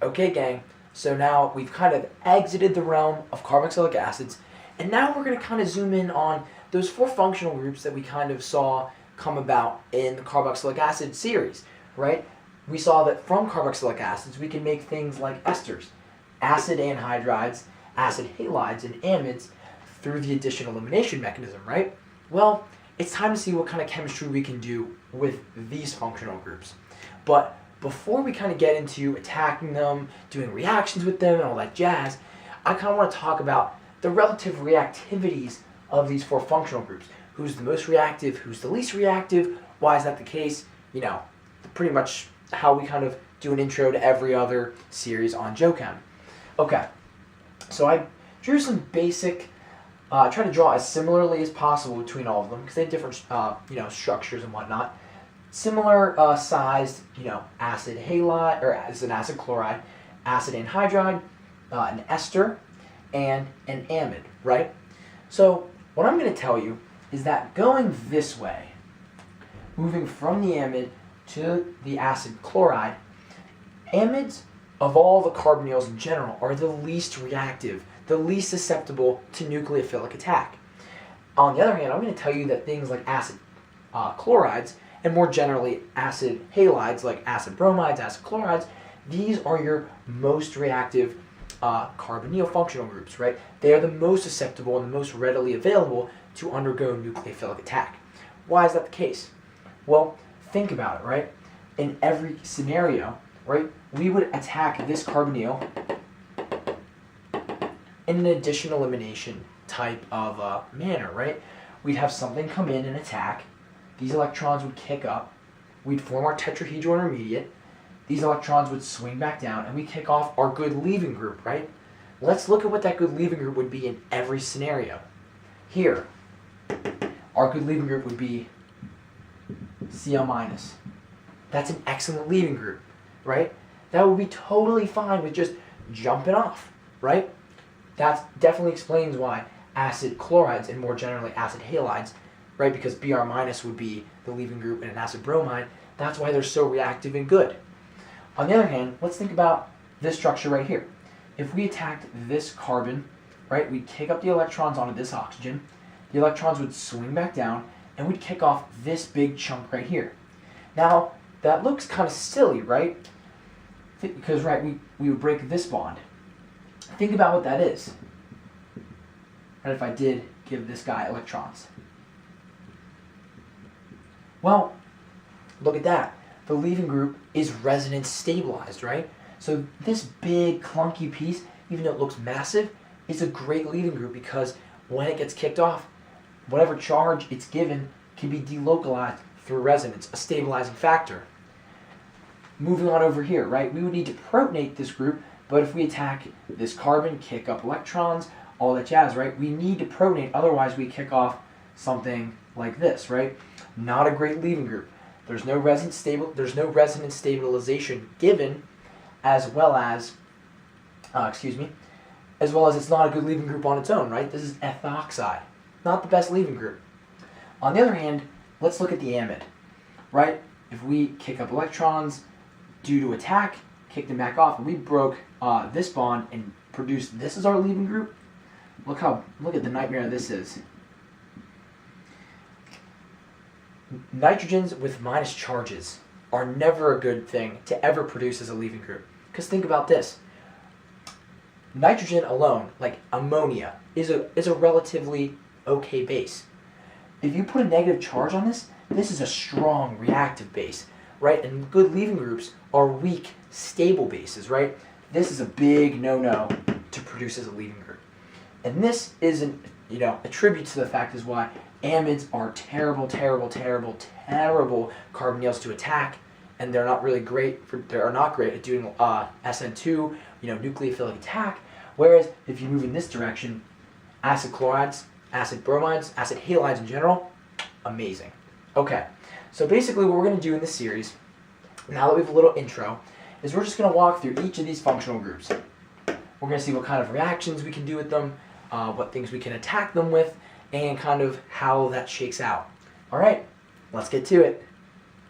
Okay, gang, so now we've kind of exited the realm of carboxylic acids, and now we're going to kind of zoom in on those four functional groups that we kind of saw come about in the carboxylic acid series, right? We saw that from carboxylic acids we can make things like esters, acid anhydrides, acid halides, and amides through the addition elimination mechanism, right? Well, it's time to see what kind of chemistry we can do with these functional groups. But before we kind of get into attacking them, doing reactions with them, and all that jazz, I kind of want to talk about the relative reactivities of these four functional groups. Who's the most reactive? Who's the least reactive? Why is that the case? You know, pretty much how we kind of do an intro to every other series on GeoChem. Okay, so I drew some basic, try to draw as similarly as possible between all of them because they have different, structures and whatnot. Similar sized, acid halide, or as an acid chloride, acid anhydride, an ester, and an amide, right? So what I'm going to tell you is that going this way, moving from the amide to the acid chloride, amides of all the carbonyls in general are the least reactive, the least susceptible to nucleophilic attack. On the other hand, I'm going to tell you that things like acid chlorides, and more generally acid halides like acid bromides, acid chlorides, these are your most reactive carbonyl functional groups, right? They are the most susceptible and the most readily available to undergo nucleophilic attack. Why is that the case? Well, think about it, right? In every scenario, right, we would attack this carbonyl in an addition elimination type of manner, right? We'd have something come in and attack. These electrons would kick up. We'd form our tetrahedral intermediate. These electrons would swing back down, and we kick off our good leaving group, right? Let's look at what that good leaving group would be in every scenario. Here, our good leaving group would be Cl-. That's an excellent leaving group, right? That would be totally fine with just jumping off, right? That definitely explains why acid chlorides, and more generally acid halides, right, because Br- would be the leaving group in an acid bromide, that's why they're so reactive and good. On the other hand, let's think about this structure right here. If we attacked this carbon, right, we'd kick up the electrons onto this oxygen, the electrons would swing back down, and we'd kick off this big chunk right here. Now, that looks kind of silly, right? Because, right, we would break this bond. Think about what that is. Right, if I did give this guy electrons. Well, look at that. The leaving group is resonance stabilized, right? So this big clunky piece, even though it looks massive, is a great leaving group because when it gets kicked off, whatever charge it's given can be delocalized through resonance, a stabilizing factor. Moving on over here, right? We would need to protonate this group, but if we attack this carbon, kick up electrons, all that jazz, right? We need to protonate, otherwise we kick off something like this, right? Not a great leaving group. There's no resonance stabilization given, as well as it's not a good leaving group on its own, right? This is ethoxide, not the best leaving group. On the other hand, let's look at the amide, right? If we kick up electrons due to attack, kick them back off, and we broke this bond and produced this as our leaving group, look at the nightmare this is. Nitrogens with minus charges are never a good thing to ever produce as a leaving group. Because think about this. Nitrogen alone, like ammonia, is a relatively okay base. If you put a negative charge on this, this is a strong reactive base, right? And good leaving groups are weak, stable bases, right? This is a big no-no to produce as a leaving group. And this is a tribute to the fact is why amides are terrible carbonyls to attack, and they're not great at doing SN2, nucleophilic attack. Whereas if you move in this direction, acid chlorides, acid bromides, acid halides in general, amazing. Okay, so basically what we're going to do in this series, now that we have a little intro, is we're just going to walk through each of these functional groups. We're going to see what kind of reactions we can do with them, what things we can attack them with, and kind of how that shakes out. All right, let's get to it.